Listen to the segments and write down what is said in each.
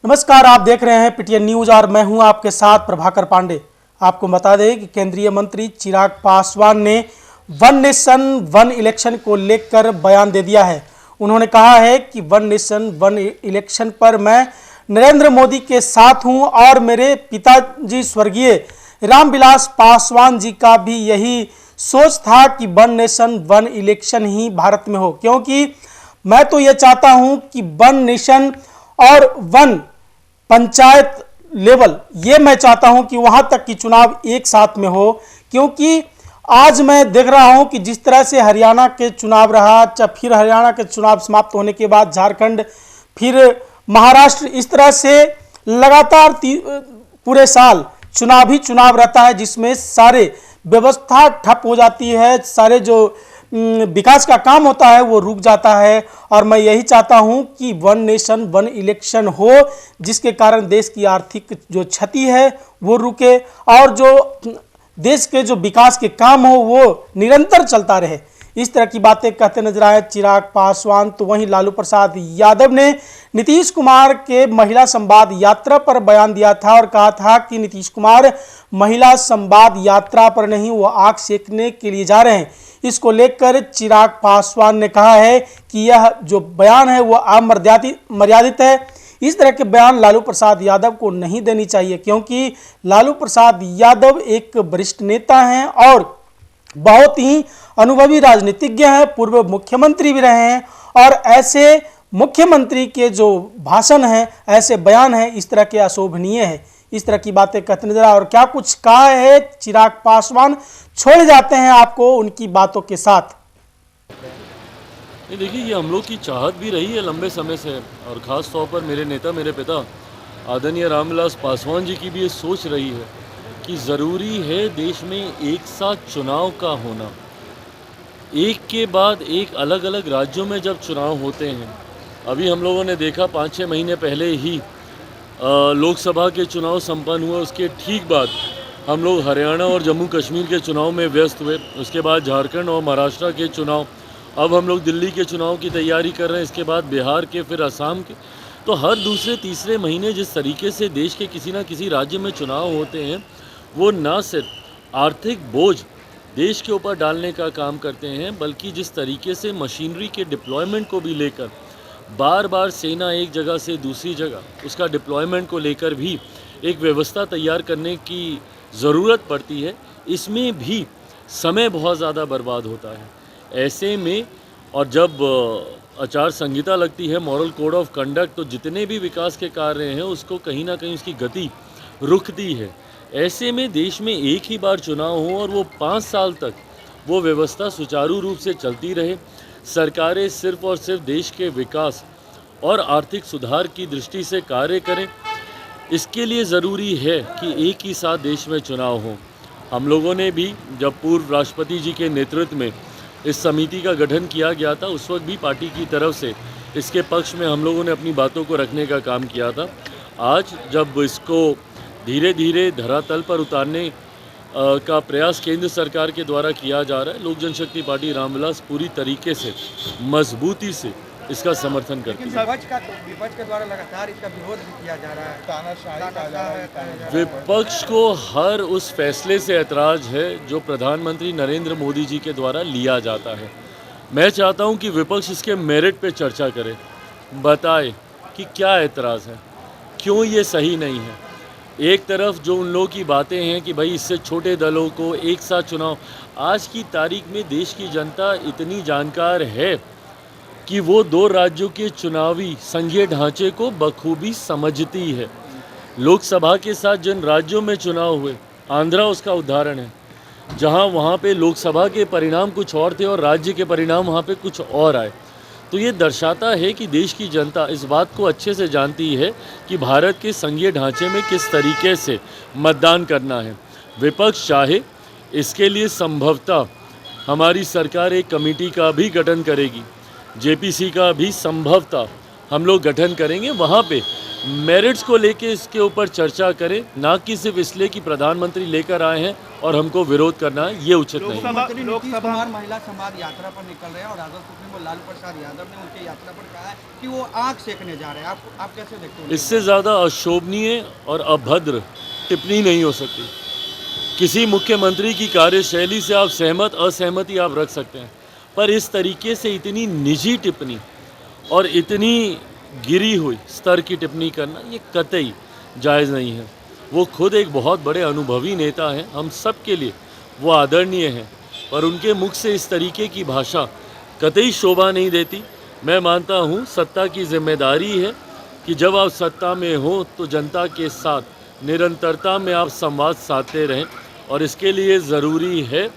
नमस्कार, आप देख रहे हैं पीटीएन न्यूज और मैं हूं आपके साथ प्रभाकर पांडे। आपको बता दें कि केंद्रीय मंत्री चिराग पासवान ने वन नेशन वन इलेक्शन को लेकर बयान दे दिया है। उन्होंने कहा है कि वन नेशन वन इलेक्शन पर मैं नरेंद्र मोदी के साथ हूं और मेरे पिताजी स्वर्गीय रामविलास पासवान जी का भी यही सोच था कि वन नेशन वन इलेक्शन ही भारत में हो, क्योंकि मैं तो ये चाहता हूं कि वन नेशन और वन पंचायत लेवल, ये मैं चाहता हूं कि वहां तक की चुनाव एक साथ में हो। क्योंकि आज मैं देख रहा हूं कि जिस तरह से हरियाणा के चुनाव रहा, फिर हरियाणा के चुनाव समाप्त होने के बाद झारखंड, फिर महाराष्ट्र, इस तरह से लगातार पूरे साल चुनाव ही चुनाव रहता है, जिसमें सारे व्यवस्था ठप हो जाती है, सारे जो विकास का काम होता है वो रुक जाता है। और मैं यही चाहता हूं कि वन नेशन वन इलेक्शन हो, जिसके कारण देश की आर्थिक जो क्षति है वो रुके और जो देश के जो विकास के काम हो वो निरंतर चलता रहे। इस तरह की बातें कहते नजर आए चिराग पासवान। तो वहीं लालू प्रसाद यादव ने नीतीश कुमार के महिला संवाद यात्रा पर बयान दिया था और कहा था कि नीतीश कुमार महिला संवाद यात्रा पर नहीं, वो आग सेकने के लिए जा रहे हैं। इसको लेकर चिराग पासवान ने कहा है कि यह जो बयान है वो अमर्यादित है। इस तरह के बयान लालू प्रसाद यादव को नहीं देनी चाहिए, क्योंकि लालू प्रसाद यादव एक वरिष्ठ नेता हैं और बहुत ही अनुभवी राजनीतिज्ञ हैं, पूर्व मुख्यमंत्री भी रहे हैं। और ऐसे मुख्यमंत्री के जो भाषण हैं, ऐसे बयान हैं, इस तरह के अशोभनीय है। इस तरह की बातें कहते नजर आए और क्या कुछ कहा है चिराग पासवान, छोड़ जाते हैं आपको उनकी बातों के साथ। ये देखिए, ये हम लोग की चाहत भी रही है लंबे समय से, और ख़ास तौर पर मेरे नेता, मेरे पिता आदरणीय रामविलास पासवान जी की भी ये सोच रही है कि ज़रूरी है देश में एक साथ चुनाव का होना। एक के बाद एक अलग अलग राज्यों में जब चुनाव होते हैं, अभी हम लोगों ने देखा 5-6 महीने पहले ही लोकसभा के चुनाव संपन्न हुए, उसके ठीक बाद हम लोग हरियाणा और जम्मू कश्मीर के चुनाव में व्यस्त हुए, उसके बाद झारखंड और महाराष्ट्र के चुनाव, अब हम लोग दिल्ली के चुनाव की तैयारी कर रहे हैं, इसके बाद बिहार के, फिर असम के। तो हर दूसरे तीसरे महीने जिस तरीके से देश के किसी न किसी राज्य में चुनाव होते हैं, वो न सिर्फ आर्थिक बोझ देश के ऊपर डालने का काम करते हैं, बल्कि जिस तरीके से मशीनरी के डिप्लॉयमेंट को भी लेकर बार बार सेना एक जगह से दूसरी जगह उसका डिप्लॉयमेंट को लेकर भी एक व्यवस्था तैयार करने की ज़रूरत पड़ती है। इसमें भी समय बहुत ज़्यादा बर्बाद होता है। ऐसे में और जब आचार संहिता लगती है, मॉरल कोड ऑफ कंडक्ट, तो जितने भी विकास के कार्य हैं उसको कहीं ना कहीं उसकी गति रुकती है। ऐसे में देश में एक ही बार चुनाव हो और वो 5 साल तक वो व्यवस्था सुचारू रूप से चलती रहे, सरकारें सिर्फ और सिर्फ देश के विकास और आर्थिक सुधार की दृष्टि से कार्य करें, इसके लिए ज़रूरी है कि एक ही साथ देश में चुनाव हो। हम लोगों ने भी जब पूर्व राष्ट्रपति जी के नेतृत्व में इस समिति का गठन किया गया था, उस वक्त भी पार्टी की तरफ से इसके पक्ष में हम लोगों ने अपनी बातों को रखने का काम किया था। आज जब इसको धीरे धीरे धरातल पर उतारने का प्रयास केंद्र सरकार के द्वारा किया जा रहा है, लोक जनशक्ति पार्टी रामविलास पूरी तरीके से मजबूती से इसका समर्थन करती है। विपक्ष के द्वारा लगातार इसका विरोध भी किया जा रहा है। विपक्ष को हर उस फैसले से ऐतराज़ है जो प्रधानमंत्री नरेंद्र मोदी जी के द्वारा लिया जाता है। मैं चाहता हूं कि विपक्ष इसके मेरिट पे चर्चा करे, बताए कि क्या ऐतराज़ है, क्यों ये सही नहीं है। एक तरफ जो उन लोगों की बातें हैं कि भाई इससे छोटे दलों को एक साथ चुनाव, आज की तारीख में देश की जनता इतनी जानकार है कि वो 2 राज्यों के चुनावी संघीय ढांचे को बखूबी समझती है। लोकसभा के साथ जिन राज्यों में चुनाव हुए, आंध्रा उसका उदाहरण है, जहां वहां पे लोकसभा के परिणाम कुछ और थे और राज्य के परिणाम वहां पे कुछ और आए। तो ये दर्शाता है कि देश की जनता इस बात को अच्छे से जानती है कि भारत के संघीय ढांचे में किस तरीके से मतदान करना है। विपक्ष चाहे इसके लिए संभवतः हमारी सरकार एक कमेटी का भी गठन करेगी, जेपीसी का भी संभवतः हम लोग गठन करेंगे, वहाँ पे मेरिट्स को लेके इसके ऊपर चर्चा करें, ना कि सिर्फ इसलिए कि प्रधानमंत्री लेकर आए हैं और हमको विरोध करना है, ये उचित नहीं है। मुख्यमंत्री नीतीश कुमार महिला संवाद यात्रा पर निकल रहे हैं और राजद सुप्रीमो लालू प्रसाद यादव ने उनके यात्रा पर कहा है कि वो आंख सेकने जा रहे हैं। आप कैसे देखते हैं? इससे ज़्यादा अशोभनीय और अभद्र टिप्पणी नहीं हो सकती। किसी मुख्यमंत्री की कार्यशैली से आप सहमत असहमति आप रख सकते हैं, पर इस तरीके से इतनी निजी टिप्पणी और इतनी गिरी हुई स्तर की टिप्पणी करना ये कतई जायज़ नहीं है। वो खुद एक बहुत बड़े अनुभवी नेता हैं, हम सब के लिए वो आदरणीय हैं, पर उनके मुख से इस तरीके की भाषा कतई शोभा नहीं देती। मैं मानता हूँ सत्ता की जिम्मेदारी है कि जब आप सत्ता में हो तो जनता के साथ निरंतरता में आप संवाद साधते रहें, और इसके लिए ज़रूरी है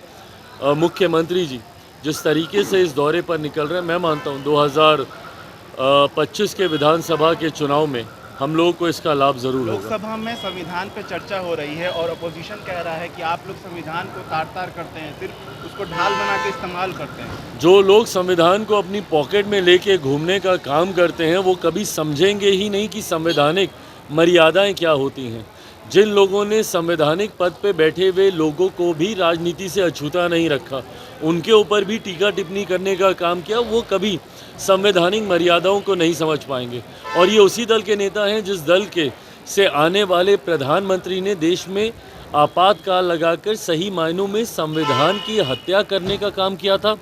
मुख्यमंत्री जी जिस तरीके से इस दौरे पर निकल रहे हैं, मैं मानता हूँ 2025 के विधानसभा के चुनाव में हम लोगों को इसका लाभ ज़रूर होगा। लोकसभा में संविधान पर चर्चा हो रही है और अपोजिशन कह रहा है कि आप लोग संविधान को तार-तार करते हैं, सिर्फ उसको ढाल बना के इस्तेमाल करते हैं। जो लोग संविधान को अपनी पॉकेट में लेके घूमने का काम करते हैं वो कभी समझेंगे ही नहीं कि संवैधानिक मर्यादाएं क्या होती हैं। जिन लोगों ने संवैधानिक पद पे बैठे हुए लोगों को भी राजनीति से अछूता नहीं रखा, उनके ऊपर भी टीका टिप्पणी करने का काम किया, वो कभी संवैधानिक मर्यादाओं को नहीं समझ पाएंगे। और ये उसी दल के नेता हैं जिस दल के से आने वाले प्रधानमंत्री ने देश में आपातकाल लगाकर सही मायनों में संविधान की हत्या करने का काम किया था,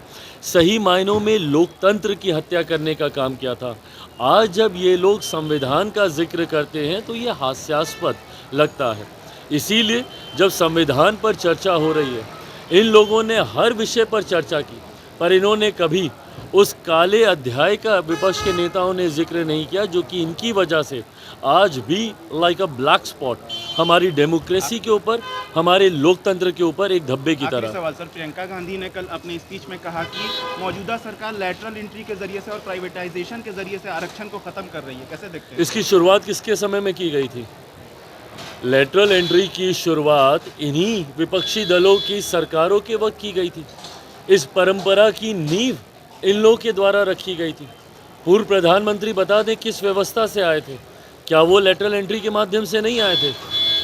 सही मायनों में लोकतंत्र की हत्या करने का काम किया था। आज जब ये लोग संविधान का जिक्र करते हैं तो ये हास्यास्पद लगता है। इसीलिए जब संविधान पर चर्चा हो रही है, इन लोगों ने हर विषय पर चर्चा की, पर इन्होंने कभी उस काले अध्याय का विपक्ष के नेताओं ने जिक्र नहीं किया जो कि इनकी वजह से आज भी लाइक अ ब्लैक स्पॉट हमारी डेमोक्रेसी के ऊपर, हमारे लोकतंत्र के ऊपर एक धब्बे की आखिरी तरह। सवाल सर, प्रियंका गांधी ने कल अपने स्पीच में कहा कि मौजूदा सरकार लैटरल एंट्री के जरिए से और प्राइवेटाइजेशन के जरिए से आरक्षण को खत्म कर रही है, कैसे देखते हैं? इसकी शुरुआत किसके समय में की गई थी? लेटरल एंट्री की शुरुआत इन्हीं विपक्षी दलों की सरकारों के वक्त की गई थी। इस परंपरा की नींव इन लोगों के द्वारा रखी गई थी। पूर्व प्रधानमंत्री बता दें किस व्यवस्था से आए थे, क्या वो लेटरल एंट्री के माध्यम से नहीं आए थे?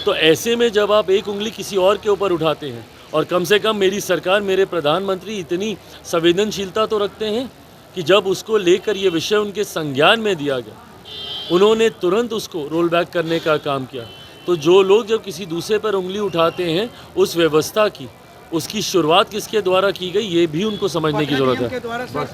तो ऐसे में जब आप एक उंगली किसी और के ऊपर उठाते हैं, और कम से कम मेरी सरकार, मेरे प्रधानमंत्री इतनी संवेदनशीलता तो रखते हैं कि जब उसको लेकर ये विषय उनके संज्ञान में दिया गया, उन्होंने तुरंत उसको रोल बैक करने का काम किया। तो जो लोग जब किसी दूसरे पर उंगली उठाते हैं, उस व्यवस्था की उसकी शुरुआत किसके द्वारा की गई ये भी उनको समझने की ज़रूरत है। के द्वारा सर